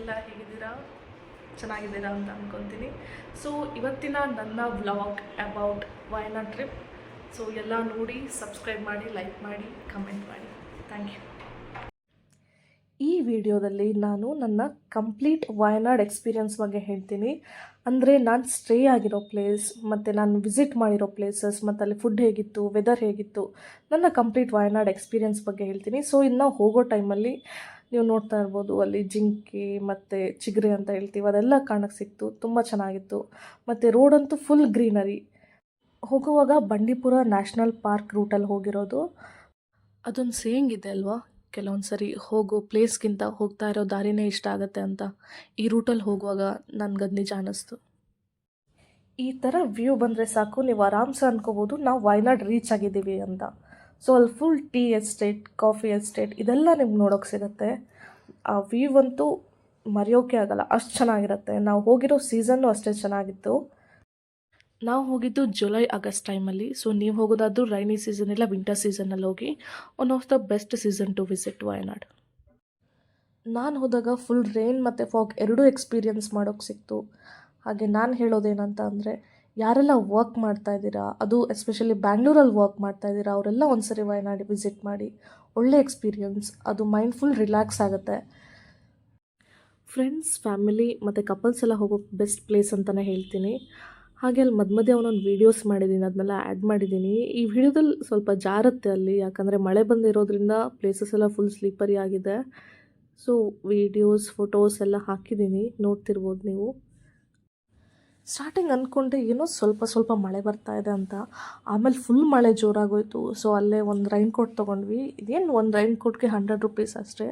ಎಲ್ಲ ಹೇಗಿದ್ದೀರಾ? ಚೆನ್ನಾಗಿದ್ದೀರಾ ಅಂತ ಅಂದ್ಕೊತೀನಿ. ಸೊ ಇವತ್ತಿನ ನನ್ನ vlog about Wayanad trip. So ಎಲ್ಲ ನೋಡಿ, ಸಬ್ಸ್ಕ್ರೈಬ್ ಮಾಡಿ, ಲೈಕ್ ಮಾಡಿ, ಕಮೆಂಟ್ ಮಾಡಿ. Thank you. ಈ ವಿಡಿಯೋದಲ್ಲಿ ನಾನು ನನ್ನ ಕಂಪ್ಲೀಟ್ ವಯನಾಡ್ ಎಕ್ಸ್ಪೀರಿಯನ್ಸ್ ಬಗ್ಗೆ ಹೇಳ್ತೀನಿ. ಅಂದರೆ ನಾನು ಸ್ಟೇ ಆಗಿರೋ ಪ್ಲೇಸ್ ಮತ್ತು ನಾನು ವಿಸಿಟ್ ಮಾಡಿರೋ ಪ್ಲೇಸಸ್ ಮತ್ತು ಅಲ್ಲಿ ಫುಡ್ ಹೇಗಿತ್ತು, ವೆದರ್ ಹೇಗಿತ್ತು, ನನ್ನ ಕಂಪ್ಲೀಟ್ ವಯನಾಡ್ ಎಕ್ಸ್ಪೀರಿಯನ್ಸ್ ಬಗ್ಗೆ ಹೇಳ್ತೀನಿ. ಸೊ ಇನ್ನು ಹೋಗೋ ಟೈಮಲ್ಲಿ ನೀವು ನೋಡ್ತಾ ಇರ್ಬೋದು, ಅಲ್ಲಿ ಜಿಂಕೆ ಮತ್ತು ಚಿಗರೆ ಅಂತ ಹೇಳ್ತೀವಿ, ಅದೆಲ್ಲ ಕಾಣಕ್ಕೆ ಸಿಕ್ತು. ತುಂಬ ಚೆನ್ನಾಗಿತ್ತು. ಮತ್ತು ರೋಡಂತೂ ಫುಲ್ ಗ್ರೀನರಿ. ಹೋಗುವಾಗ ಬಂಡೀಪುರ ನ್ಯಾಷನಲ್ ಪಾರ್ಕ್ ರೂಟಲ್ಲಿ ಹೋಗಿರೋದು. ಅದೊಂದು ಸೇಯಿಂಗ್ ಇದೆ ಅಲ್ವಾ, ಕೆಲವೊಂದು ಸರಿ ಹೋಗೋ ಪ್ಲೇಸ್ಗಿಂತ ಹೋಗ್ತಾ ಇರೋ ದಾರಿನೇ ಇಷ್ಟ ಆಗುತ್ತೆ ಅಂತ. ಈ ರೂಟಲ್ಲಿ ಹೋಗುವಾಗ ನನಗದು ನಿಜ ಅನ್ನಿಸ್ತು. ಈ ಥರ ವ್ಯೂ ಬಂದರೆ ಸಾಕು, ನೀವು ಆರಾಮ್ಸೆ ಅಂದ್ಕೋಬೋದು ನಾವು ವಯನಾಡ್ ರೀಚ್ ಆಗಿದ್ದೀವಿ ಅಂತ. ಸೊ ಅಲ್ಲಿ full tea estate, coffee estate ಇದೆಲ್ಲ ನಿಮ್ಗೆ ನೋಡೋಕೆ ಸಿಗುತ್ತೆ. ಆ ವ್ಯೂ ಅಂತೂ ಮರೆಯೋಕೆ ಆಗಲ್ಲ, ಅಷ್ಟು ಚೆನ್ನಾಗಿರುತ್ತೆ. ನಾವು ಹೋಗಿರೋ ಸೀಸನ್ನು ಅಷ್ಟೇ ಚೆನ್ನಾಗಿತ್ತು. ನಾವು ಹೋಗಿದ್ದು ಜುಲೈ ಆಗಸ್ಟ್ ಟೈಮಲ್ಲಿ. ಸೊ ನೀವು ಹೋಗೋದಾದ್ರೂ ರೈನಿ ಸೀಸನ್ ಇಲ್ಲ ವಿಂಟರ್ ಸೀಸನಲ್ಲಿ ಹೋಗಿ. One of the best season two visit Wayanad. ನಾನು ಹೋದಾಗ ಫುಲ್ ರೈನ್ ಮತ್ತು ಫಾಗ್ ಎರಡೂ ಎಕ್ಸ್ಪೀರಿಯನ್ಸ್ ಮಾಡೋಕ್ಕೆ ಸಿಕ್ತು. ಹಾಗೆ ನಾನು ಹೇಳೋದೇನಂತ ಅಂದರೆ, ಯಾರೆಲ್ಲ ವರ್ಕ್ ಮಾಡ್ತಾಯಿದ್ದೀರಾ, ಅದು ಎಸ್ಪೆಷಲಿ ಬ್ಯಾಂಗ್ಳೂರಲ್ಲಿ ವರ್ಕ್ ಮಾಡ್ತಾಯಿದ್ದೀರಾ, ಅವರೆಲ್ಲ ಒಂದ್ಸರಿ ವಯನಾಡ್ ವಿಸಿಟ್ ಮಾಡಿ. ಒಳ್ಳೆ ಎಕ್ಸ್ಪೀರಿಯನ್ಸ್, ಅದು ಮೈಂಡ್ ಫುಲ್ ರಿಲ್ಯಾಕ್ಸ್ ಆಗುತ್ತೆ. ಫ್ರೆಂಡ್ಸ್, ಫ್ಯಾಮಿಲಿ ಮತ್ತು ಕಪಲ್ಸ್ ಎಲ್ಲ ಹೋಗೋ ಬೆಸ್ಟ್ ಪ್ಲೇಸ್ ಅಂತಲೇ ಹೇಳ್ತೀನಿ. ಹಾಗೆ ಅಲ್ಲಿ ಮಧ್ಯೆ ಒಂದೊಂದು ವೀಡಿಯೋಸ್ ಮಾಡಿದ್ದೀನಿ, ಅದನ್ನೆಲ್ಲ ಆ್ಯಡ್ ಮಾಡಿದ್ದೀನಿ. ಈ ವಿಡಿಯೋದಲ್ಲಿ ಸ್ವಲ್ಪ ಜಾರುತ್ತೆ ಅಲ್ಲಿ, ಯಾಕಂದರೆ ಮಳೆ ಬಂದಿರೋದ್ರಿಂದ ಪ್ಲೇಸಸ್ ಎಲ್ಲ ಫುಲ್ ಸ್ಲೀಪರಿ ಆಗಿದೆ. ಸೊ ವೀಡಿಯೋಸ್, ಫೋಟೋಸ್ ಎಲ್ಲ ಹಾಕಿದ್ದೀನಿ, ನೋಡ್ತಿರ್ಬೋದು ನೀವು. ಸ್ಟಾರ್ಟಿಂಗ್ ಅಂದ್ಕೊಂಡೆ ಏನೋ ಸ್ವಲ್ಪ ಮಳೆ ಬರ್ತಾ ಇದೆ ಅಂತ, ಆಮೇಲೆ ಫುಲ್ ಮಳೆ ಜೋರಾಗೋಯ್ತು. ಸೊ ಅಲ್ಲೇ ಒಂದು ರೈನ್ ಕೋಟ್ ತೊಗೊಂಡ್ವಿ. ಇದೇನು ಒಂದು ರೈನ್ ಕೋಟ್ಗೆ 100 ರೂಪೀಸ್ ಅಷ್ಟೇ.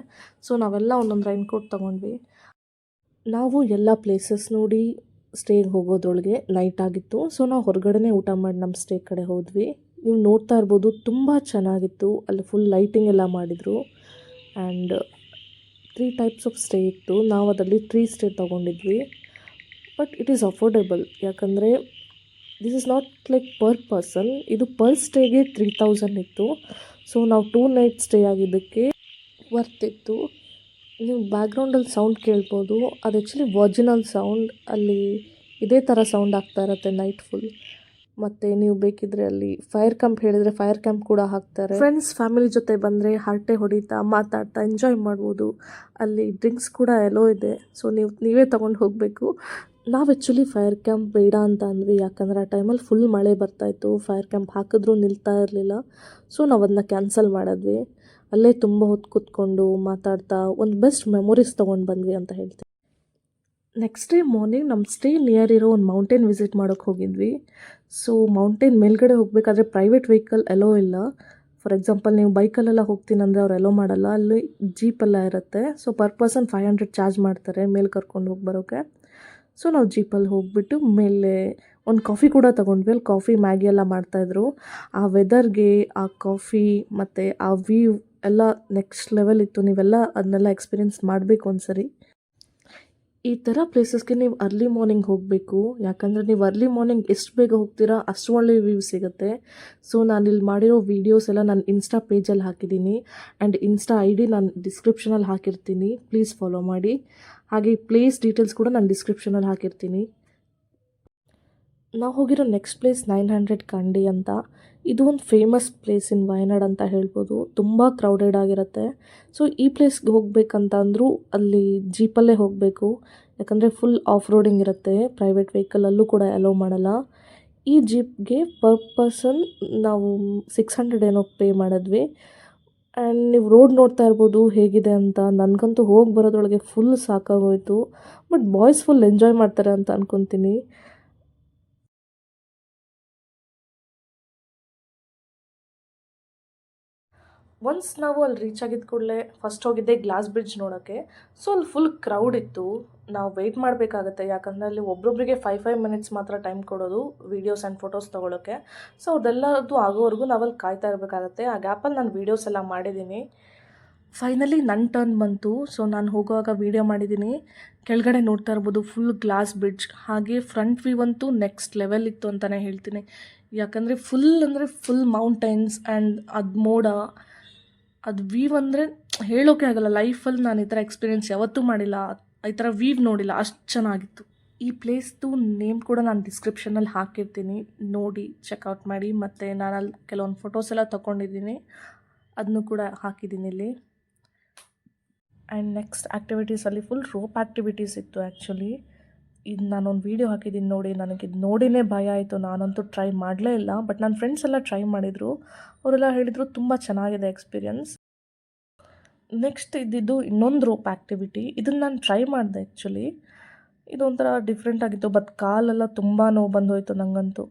ಸೊ ನಾವೆಲ್ಲ ಒಂದೊಂದು ರೈನ್ ಕೋಟ್ ತೊಗೊಂಡ್ವಿ. ನಾವು ಎಲ್ಲ ಪ್ಲೇಸಸ್ ನೋಡಿ ಸ್ಟೇಗೆ ಹೋಗೋದ್ರೊಳಗೆ ನೈಟ್ ಆಗಿತ್ತು. ಸೊ ನಾವು ಹೊರಗಡೆನೇ ಊಟ ಮಾಡಿ ನಮ್ಮ ಸ್ಟೇ ಕಡೆ ಹೋದ್ವಿ. ನೀವು ನೋಡ್ತಾ ಇರ್ಬೋದು, ತುಂಬ ಚೆನ್ನಾಗಿತ್ತು. ಅಲ್ಲಿ ಫುಲ್ ಲೈಟಿಂಗ್ ಎಲ್ಲ ಮಾಡಿದರು. ಆ್ಯಂಡ್ 3 ಟೈಪ್ಸ್ ಆಫ್ ಸ್ಟೇ ಇತ್ತು. ನಾವು ಅದರಲ್ಲಿ 3 ಸ್ಟೇ ತೊಗೊಂಡಿದ್ವಿ. ಬಟ್ ಇಟ್ ಈಸ್ ಅಫೋರ್ಡೆಬಲ್, ಯಾಕಂದರೆ this is not like per person, ಇದು ಪರ್ ಸ್ಟೇಗೆ 3000 ಇತ್ತು. ಸೊ ನಾವು 2 ನೈಟ್ ಸ್ಟೇ ಆಗಿದ್ದಕ್ಕೆ ವರ್ತ್ ಇತ್ತು. ನೀವು ಬ್ಯಾಕ್ಗ್ರೌಂಡಲ್ಲಿ ಸೌಂಡ್ ಕೇಳ್ಬೋದು, ಅದು ಆ್ಯಕ್ಚುಲಿ ಒರಿಜಿನಲ್ ಸೌಂಡ್. ಅಲ್ಲಿ ಇದೇ ಥರ ಸೌಂಡ್ ಆಗ್ತಾ ಇರುತ್ತೆ ನೈಟ್ ಫುಲ್. ಮತ್ತು ನೀವು ಬೇಕಿದ್ರೆ ಅಲ್ಲಿ ಫೈರ್ ಕ್ಯಾಂಪ್ ಹೇಳಿದರೆ ಫೈರ್ ಕ್ಯಾಂಪ್ ಕೂಡ ಹಾಕ್ತಾರೆ. ಫ್ರೆಂಡ್ಸ್, ಫ್ಯಾಮಿಲಿ ಜೊತೆ ಬಂದರೆ ಹರಟೆ ಹೊಡಿತಾ, ಮಾತಾಡ್ತಾ ಎಂಜಾಯ್ ಮಾಡ್ಬೋದು. ಅಲ್ಲಿ ಡ್ರಿಂಕ್ಸ್ ಕೂಡ ಎಲ್ಲೋ ಇದೆ. ಸೊ ನೀವೇ ತೊಗೊಂಡು ಹೋಗಬೇಕು. ನಾವು ಆ್ಯಕ್ಚುಲಿ ಫೈರ್ ಕ್ಯಾಂಪ್ ಬೇಡ ಅಂತ ಅಂದ್ವಿ, ಯಾಕಂದರೆ ಆ ಟೈಮಲ್ಲಿ ಫುಲ್ ಮಳೆ ಬರ್ತಾಯಿತ್ತು. ಫೈರ್ ಕ್ಯಾಂಪ್ ಹಾಕಿದ್ರೂ ನಿಲ್ತಾ ಇರಲಿಲ್ಲ. ಸೊ ನಾವು ಅದನ್ನ ಕ್ಯಾನ್ಸಲ್ ಮಾಡಿದ್ವಿ. ಅಲ್ಲೇ ತುಂಬ ಹೊತ್ತು ಕೂತ್ಕೊಂಡು ಮಾತಾಡ್ತಾ ಒಂದು ಬೆಸ್ಟ್ ಮೆಮೊರೀಸ್ ತೊಗೊಂಡು ಬಂದ್ವಿ ಅಂತ ಹೇಳ್ತೀವಿ. ನೆಕ್ಸ್ಟ್ ಡೇ ಮಾರ್ನಿಂಗ್ ನಮ್ಮ ಸ್ಟೇ ನಿಯರ್ ಇರೋ ಒಂದು ಮೌಂಟೇನ್ ವಿಸಿಟ್ ಮಾಡೋಕ್ಕೆ ಹೋಗಿದ್ವಿ. ಸೊ ಮೌಂಟೇನ್ ಮೇಲ್ಗಡೆ ಹೋಗಬೇಕಾದ್ರೆ ಪ್ರೈವೇಟ್ ವೆಹಿಕಲ್ ಎಲ್ಲೋ ಇಲ್ಲ. ಫಾರ್ ಎಕ್ಸಾಂಪಲ್, ನೀವು ಬೈಕಲ್ಲೆಲ್ಲ ಹೋಗ್ತೀನಂದರೆ ಅವ್ರು ಎಲ್ಲೋ ಮಾಡಲ್ಲ. ಅಲ್ಲಿ ಜೀಪೆಲ್ಲ ಇರುತ್ತೆ. ಸೊ ಪರ್ ಪರ್ಸನ್ 500 ಚಾರ್ಜ್ ಮಾಡ್ತಾರೆ ಮೇಲೆ ಕರ್ಕೊಂಡು ಹೋಗಿ ಬರೋಕ್ಕೆ. ಸೊ ನಾವು ಜೀಪಲ್ಲಿ ಹೋಗಿಬಿಟ್ಟು ಮೇಲೆ ಒಂದು ಕಾಫಿ ಕೂಡ ತೊಗೊಂಡ್ವಿ. ಅಲ್ಲಿ ಕಾಫಿ, ಮ್ಯಾಗಿ ಎಲ್ಲ ಮಾಡ್ತಾಯಿದ್ರು. ಆ ವೆದರ್ಗೆ, ಆ ಕಾಫಿ ಮತ್ತು ಆ ವ್ಯೂ ಎಲ್ಲ ನೆಕ್ಸ್ಟ್ ಲೆವೆಲ್ ಇತ್ತು. ನೀವೆಲ್ಲ ಅದನ್ನೆಲ್ಲ ಎಕ್ಸ್ಪೀರಿಯೆನ್ಸ್ ಮಾಡಬೇಕು ಒಂದ್ಸರಿ. ಈ ಥರ ಪ್ಲೇಸಸ್ಗೆ ನೀವು ಅರ್ಲಿ ಮಾರ್ನಿಂಗ್ ಹೋಗಬೇಕು, ಯಾಕಂದರೆ ನೀವು ಅರ್ಲಿ ಮಾರ್ನಿಂಗ್ ಎಷ್ಟು ಬೇಗ ಹೋಗ್ತೀರಾ ಅಷ್ಟು ಒಳ್ಳೆಯ ವ್ಯೂ ಸಿಗುತ್ತೆ. ಸೊ ನಾನಿಲ್ಲಿ ಮಾಡಿರೋ ವೀಡಿಯೋಸ್ ಎಲ್ಲ ನಾನು ಇನ್ಸ್ಟಾ ಪೇಜಲ್ಲಿ ಹಾಕಿದ್ದೀನಿ. ಆ್ಯಂಡ್ ಇನ್ಸ್ಟಾ ID ನಾನು ಡಿಸ್ಕ್ರಿಪ್ಷನಲ್ಲಿ ಹಾಕಿರ್ತೀನಿ, ಪ್ಲೀಸ್ ಫಾಲೋ ಮಾಡಿ. ಹಾಗೆ ಈ ಪ್ಲೇಸ್ ಡೀಟೇಲ್ಸ್ ಕೂಡ ನಾನು ಡಿಸ್ಕ್ರಿಪ್ಷನಲ್ಲಿ ಹಾಕಿರ್ತೀನಿ. ನಾವು ಹೋಗಿರೋ ನೆಕ್ಸ್ಟ್ ಪ್ಲೇಸ್ 900 ಕಂಡಿ ಅಂತ. ಇದು ಒಂದು ಫೇಮಸ್ ಪ್ಲೇಸ್ ಇನ್ ವಯನಾಡ್ ಅಂತ ಹೇಳ್ಬೋದು. ತುಂಬ ಕ್ರೌಡೆಡ್ ಆಗಿರುತ್ತೆ. ಸೊ ಈ ಪ್ಲೇಸ್ಗೆ ಹೋಗಬೇಕಂತ ಅಂದರೂ ಅಲ್ಲಿ ಜೀಪಲ್ಲೇ ಹೋಗಬೇಕು, ಯಾಕಂದರೆ ಫುಲ್ ಆಫ್ ರೋಡಿಂಗ್ ಇರುತ್ತೆ. ಪ್ರೈವೇಟ್ ವೆಹಿಕಲಲ್ಲೂ ಕೂಡ ಅಲೋ ಮಾಡಲ್ಲ. ಈ ಜೀಪ್ಗೆ ಪರ್ ಪರ್ಸನ್ ನಾವು 600 ಏನೋ ಪೇ ಮಾಡಿದ್ವಿ. ಆ್ಯಂಡ್ ನೀವು ರೋಡ್ ನೋಡ್ತಾ ಇರ್ಬೋದು ಹೇಗಿದೆ ಅಂತ. ನನಗಂತೂ ಹೋಗಿ ಬರೋದ್ರೊಳಗೆ ಫುಲ್ ಸಾಕಾಗೋಯಿತು. ಬಟ್ ಬಾಯ್ಸ್ ಫುಲ್ ಎಂಜಾಯ್ ಮಾಡ್ತಾರೆ ಅಂತ ಅಂದ್ಕೊತೀನಿ. ಒನ್ಸ್ ನಾವು ಅಲ್ಲಿ ರೀಚ್ ಆಗಿದ್ದ ಕೂಡಲೇ ಫಸ್ಟ್ ಹೋಗಿದ್ದೆ ಗ್ಲಾಸ್ ಬ್ರಿಡ್ಜ್ ನೋಡೋಕ್ಕೆ. ಸೊ ಅಲ್ಲಿ ಫುಲ್ ಕ್ರೌಡ್ ಇತ್ತು. ನಾವು ವೆಯ್ಟ್ ಮಾಡಬೇಕಾಗತ್ತೆ, ಯಾಕಂದರೆ ಅಲ್ಲಿ ಒಬ್ಬೊಬ್ಬರಿಗೆ 5 ಮಿನಿಟ್ಸ್ ಮಾತ್ರ ಟೈಮ್ ಕೊಡೋದು ವೀಡಿಯೋಸ್ ಆ್ಯಂಡ್ ಫೋಟೋಸ್ ತೊಗೊಳಕ್ಕೆ. ಸೊ ಅದೆಲ್ಲದು ಆಗೋವರೆಗೂ ನಾವಲ್ಲಿ ಕಾಯ್ತಾ ಇರಬೇಕಾಗತ್ತೆ. ಆ ಗ್ಯಾಪಲ್ಲಿ ನಾನು ವೀಡಿಯೋಸ್ ಎಲ್ಲ ಮಾಡಿದ್ದೀನಿ. ಫೈನಲಿ ನನ್ನ ಟರ್ನ್ ಬಂತು. ಸೊ ನಾನು ಹೋಗುವಾಗ ವೀಡಿಯೋ ಮಾಡಿದ್ದೀನಿ. ಕೆಳಗಡೆ ನೋಡ್ತಾ ಇರ್ಬೋದು ಫುಲ್ ಗ್ಲಾಸ್ ಬ್ರಿಡ್ಜ್. ಹಾಗೆ ಫ್ರಂಟ್ ವ್ಯೂ ಅಂತೂ ನೆಕ್ಸ್ಟ್ ಲೆವೆಲ್ ಇತ್ತು ಅಂತಲೇ ಹೇಳ್ತೀನಿ. ಯಾಕಂದರೆ ಫುಲ್ ಮೌಂಟೈನ್ಸ್ ಆ್ಯಂಡ್ ಅದು ಮೋಡ, ಅದು ವ್ಯೂ ಅಂದರೆ ಹೇಳೋಕೆ ಆಗಲ್ಲ. ಲೈಫಲ್ಲಿ ನಾನು ಈ ಥರ ಎಕ್ಸ್ಪೀರಿಯೆನ್ಸ್ ಯಾವತ್ತೂ ಮಾಡಿಲ್ಲ. ಈ ಥರ ವೀವ್ ನೋಡಿಲ್ಲ, ಅಷ್ಟು ಚೆನ್ನಾಗಿತ್ತು. ಈ ಪ್ಲೇಸ್ದು ನೇಮ್ ಕೂಡ ನಾನು ಡಿಸ್ಕ್ರಿಪ್ಷನಲ್ಲಿ ಹಾಕಿರ್ತೀನಿ, ನೋಡಿ ಚೆಕ್ಔಟ್ ಮಾಡಿ. ಮತ್ತು ನಾನು ಅಲ್ಲಿ ಕೆಲವೊಂದು ಫೋಟೋಸ್ ಎಲ್ಲ ತೊಗೊಂಡಿದ್ದೀನಿ, ಅದನ್ನು ಕೂಡ ಹಾಕಿದ್ದೀನಿ ಇಲ್ಲಿ. ಆ್ಯಂಡ್ ನೆಕ್ಸ್ಟ್ ಆ್ಯಕ್ಟಿವಿಟೀಸಲ್ಲಿ ಫುಲ್ ರೋಪ್ ಆ್ಯಕ್ಟಿವಿಟೀಸ್ ಇತ್ತು ಆ್ಯಕ್ಚುಲಿ. ಇದು ನಾನೊಂದು ವೀಡಿಯೋ ಹಾಕಿದ್ದೀನಿ ನೋಡಿ, ನನಗಿದು ನೋಡಿನೇ ಭಯ ಆಯಿತು. ನಾನಂತೂ ಟ್ರೈ ಮಾಡಲೇ ಇಲ್ಲ, ಬಟ್ ನನ್ನ ಫ್ರೆಂಡ್ಸ್ ಎಲ್ಲ ಟ್ರೈ ಮಾಡಿದರು. ಅವರೆಲ್ಲ ಹೇಳಿದರು ತುಂಬ ಚೆನ್ನಾಗಿದೆ ಎಕ್ಸ್ಪೀರಿಯನ್ಸ್. ನೆಕ್ಸ್ಟ್ ಇದ್ದಿದ್ದು ಇನ್ನೊಂದು ರೋಪ್ ಆ್ಯಕ್ಟಿವಿಟಿ. ಇದನ್ನು ನಾನು ಟ್ರೈ ಮಾಡಿದೆ ಆ್ಯಕ್ಚುಲಿ. ಇದೊಂಥರ ಡಿಫ್ರೆಂಟ್ ಆಗಿತ್ತು, ಬಟ್ ಕಾಲೆಲ್ಲ ತುಂಬ ನೋವು ಬಂದೋಯ್ತು ನನಗಂತೂ.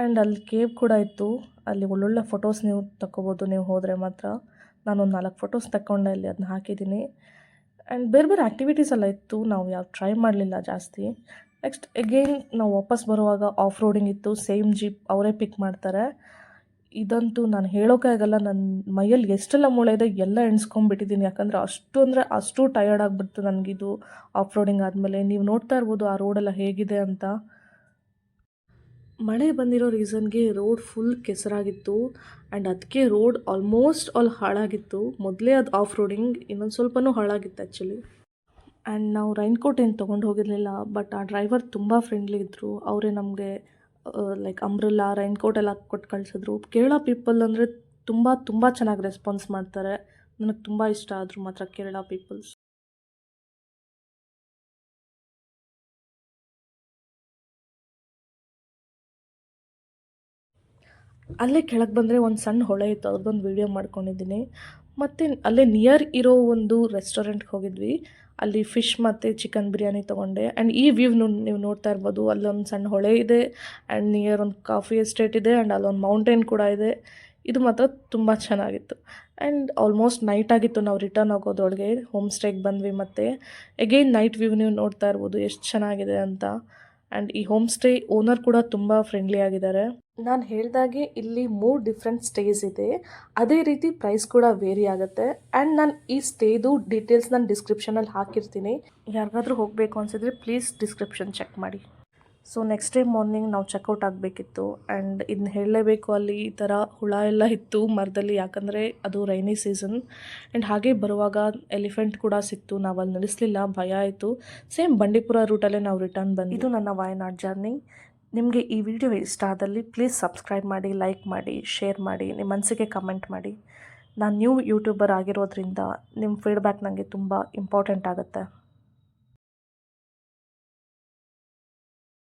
ಆ್ಯಂಡ್ ಅಲ್ಲಿ ಕೇವ್ ಕೂಡ ಇತ್ತು, ಅಲ್ಲಿ ಒಳ್ಳೊಳ್ಳೆ ಫೋಟೋಸ್ ನೀವು ತಗೋಬೋದು ನೀವು ಹೋದರೆ ಮಾತ್ರ. ನಾನೊಂದು 4 ಫೋಟೋಸ್ ತಗೊಂಡೆ, ಅಲ್ಲಿ ಅದನ್ನ ಹಾಕಿದ್ದೀನಿ. ಆ್ಯಂಡ್ ಬೇರೆ ಬೇರೆ ಆ್ಯಕ್ಟಿವಿಟೀಸ್ ಎಲ್ಲ ಇತ್ತು, ನಾವು ಯಾವ ಟ್ರೈ ಮಾಡಲಿಲ್ಲ ಜಾಸ್ತಿ. ನೆಕ್ಸ್ಟ್ ಎಗೇನ್ ನಾವು ವಾಪಸ್ ಬರುವಾಗ ಆಫ್ ರೋಡಿಂಗ್ ಇತ್ತು, ಸೇಮ್ ಜೀಪ್ ಅವರೇ ಪಿಕ್ ಮಾಡ್ತಾರೆ. ಇದಂತೂ ನಾನು ಹೇಳೋಕೆ ಆಗಲ್ಲ, ನನ್ನ ಮೈಯಲ್ಲಿ ಎಷ್ಟೆಲ್ಲ ಮೂಳೆ ಇದೆ ಎಲ್ಲ ಎಣ್ಸ್ಕೊಂಡ್ಬಿಟ್ಟಿದ್ದೀನಿ. ಯಾಕಂದರೆ ಅಷ್ಟು ಟಯರ್ಡ್ ಆಗಿಬಿಡ್ತು ನನಗಿದು ಆಫ್ ರೋಡಿಂಗ್ ಆದಮೇಲೆ. ನೀವು ನೋಡ್ತಾ ಇರ್ಬೋದು ಆ ರೋಡೆಲ್ಲ ಹೇಗಿದೆ ಅಂತ. ಮಳೆ ಬಂದಿರೋ ರೀಸನ್ಗೆ ರೋಡ್ ಫುಲ್ ಕೆಸರಾಗಿತ್ತು. ಆ್ಯಂಡ್ ಅದಕ್ಕೆ ರೋಡ್ ಆಲ್ಮೋಸ್ಟ್ ಹಾಳಾಗಿತ್ತು. ಮೊದಲೇ ಅದು ಆಫ್ ರೋಡಿಂಗ್, ಇನ್ನೊಂದು ಸ್ವಲ್ಪನೂ ಹಾಳಾಗಿತ್ತು ಆ್ಯಕ್ಚುಲಿ. ಆ್ಯಂಡ್ ನಾವು ರೈನ್ಕೋಟ್ ಏನು ತೊಗೊಂಡು ಹೋಗಿರಲಿಲ್ಲ, ಬಟ್ ಆ ಡ್ರೈವರ್ ತುಂಬ ಫ್ರೆಂಡ್ಲಿ ಇದ್ದರು. ಅವರೇ ನಮಗೆ ಲೈಕ್ ಅಂಬ್ರೆಲ್ಲಾ, ರೈನ್ಕೋಟ್ ಎಲ್ಲ ಕೊಟ್ಟು ಕಳಿಸಿದ್ರು. ಕೇರಳ ಪೀಪಲ್ ಅಂದರೆ ತುಂಬ ಚೆನ್ನಾಗಿ ರೆಸ್ಪಾನ್ಸ್ ಮಾಡ್ತಾರೆ. ನನಗೆ ತುಂಬ ಇಷ್ಟ ಆದರು ಮಾತ್ರ ಕೇರಳ ಪೀಪಲ್ಸ್. ಅಲ್ಲೇ ಕೆಳಗೆ ಬಂದರೆ ಒಂದು ಸಣ್ಣ ಹೊಳೆ ಇತ್ತು, ಅದ್ರದ್ದೊಂದು ವೀಡಿಯೋ ಮಾಡ್ಕೊಂಡಿದ್ದೀನಿ. ಮತ್ತು ಅಲ್ಲೇ ನಿಯರ್ ಇರೋ ಒಂದು ರೆಸ್ಟೋರೆಂಟ್ಗೆ ಹೋಗಿದ್ವಿ. ಅಲ್ಲಿ ಫಿಶ್ ಮತ್ತು ಚಿಕನ್ ಬಿರಿಯಾನಿ ತೊಗೊಂಡೆ. ಆ್ಯಂಡ್ ಈ ವ್ಯೂ ನೀವು ನೋಡ್ತಾ ಇರ್ಬೋದು, ಅಲ್ಲೊಂದು ಸಣ್ಣ ಹೊಳೆ ಇದೆ. ಆ್ಯಂಡ್ ನಿಯರ್ ಒಂದು ಕಾಫಿ ಎಸ್ಟೇಟ್ ಇದೆ. ಆ್ಯಂಡ್ ಅಲ್ಲೊಂದು ಮೌಂಟೇನ್ ಕೂಡ ಇದೆ. ಇದು ಮಾತ್ರ ತುಂಬ ಚೆನ್ನಾಗಿತ್ತು. ಆ್ಯಂಡ್ ಆಲ್ಮೋಸ್ಟ್ ನೈಟ್ ಆಗಿತ್ತು ನಾವು ರಿಟರ್ನ್ ಆಗೋದ್ರೊಳಗೆ. ಹೋಮ್ ಸ್ಟೇಗೆ ಬಂದ್ವಿ. ಮತ್ತು ಎಗೇನ್ ನೈಟ್ ವ್ಯೂ ನೀವು ನೋಡ್ತಾ ಇರ್ಬೋದು ಎಷ್ಟು ಚೆನ್ನಾಗಿದೆ ಅಂತ. ಆ್ಯಂಡ್ ಈ ಹೋಮ್ ಸ್ಟೇ ಓನರ್ ಕೂಡ ತುಂಬ ಫ್ರೆಂಡ್ಲಿ ಆಗಿದ್ದಾರೆ. ನಾನು ಹೇಳಿದಾಗೆ ಇಲ್ಲಿ 3 ಡಿಫ್ರೆಂಟ್ ಸ್ಟೇಸ್ ಇದೆ. ಅದೇ ರೀತಿ ಪ್ರೈಸ್ ಕೂಡ ವೇರಿ ಆಗುತ್ತೆ. ಆ್ಯಂಡ್ ನಾನು ಈ ಸ್ಟೇದು ಡೀಟೇಲ್ಸ್ ನಾನು ಡಿಸ್ಕ್ರಿಪ್ಷನಲ್ಲಿ ಹಾಕಿರ್ತೀನಿ. ಯಾರಿಗಾದ್ರೂ ಹೋಗಬೇಕು ಅನಿಸಿದ್ರೆ ಪ್ಲೀಸ್ ಡಿಸ್ಕ್ರಿಪ್ಷನ್ ಚೆಕ್ ಮಾಡಿ. ಸೊ ನೆಕ್ಸ್ಟ್ ಡೇ ಮಾರ್ನಿಂಗ್ ನಾವು ಚೆಕ್ಔಟ್ ಆಗಬೇಕಿತ್ತು. ಆ್ಯಂಡ್ ಇದನ್ನ ಹೇಳಲೇಬೇಕು, ಅಲ್ಲಿ ಈ ಥರ ಹುಳ ಎಲ್ಲ ಇತ್ತು ಮರದಲ್ಲಿ, ಯಾಕಂದರೆ ಅದು ರೈನಿ ಸೀಸನ್. ಆ್ಯಂಡ್ ಹಾಗೆ ಬರುವಾಗ ಎಲಿಫೆಂಟ್ ಕೂಡ ಸಿಕ್ತು. ನಾವು ಅಲ್ಲಿ ನಿಲ್ಲಿಸಲಿಲ್ಲ, ಭಯ ಆಯಿತು. ಸೇಮ್ ಬಂಡೀಪುರ ರೂಟಲ್ಲೇ ನಾವು ರಿಟರ್ನ್ ಬಂದು. ಇದು ನನ್ನ ವಾಯನಾಡ್ ಜರ್ನಿ. ನಿಮಗೆ ಈ ವಿಡಿಯೋ ಇಷ್ಟ ಆದಲ್ಲಿ ಪ್ಲೀಸ್ ಸಬ್ಸ್ಕ್ರೈಬ್ ಮಾಡಿ, ಲೈಕ್ ಮಾಡಿ, ಶೇರ್ ಮಾಡಿ, ನಿಮ್ಮ ಮನಸ್ಸಿಗೆ ಕಮೆಂಟ್ ಮಾಡಿ. ನಾನು ನ್ಯೂ ಯೂಟ್ಯೂಬರ್ ಆಗಿರೋದ್ರಿಂದ ನಿಮ್ಮ ಫೀಡ್ಬ್ಯಾಕ್ ನನಗೆ ತುಂಬ ಇಂಪಾರ್ಟೆಂಟ್ ಆಗುತ್ತೆ.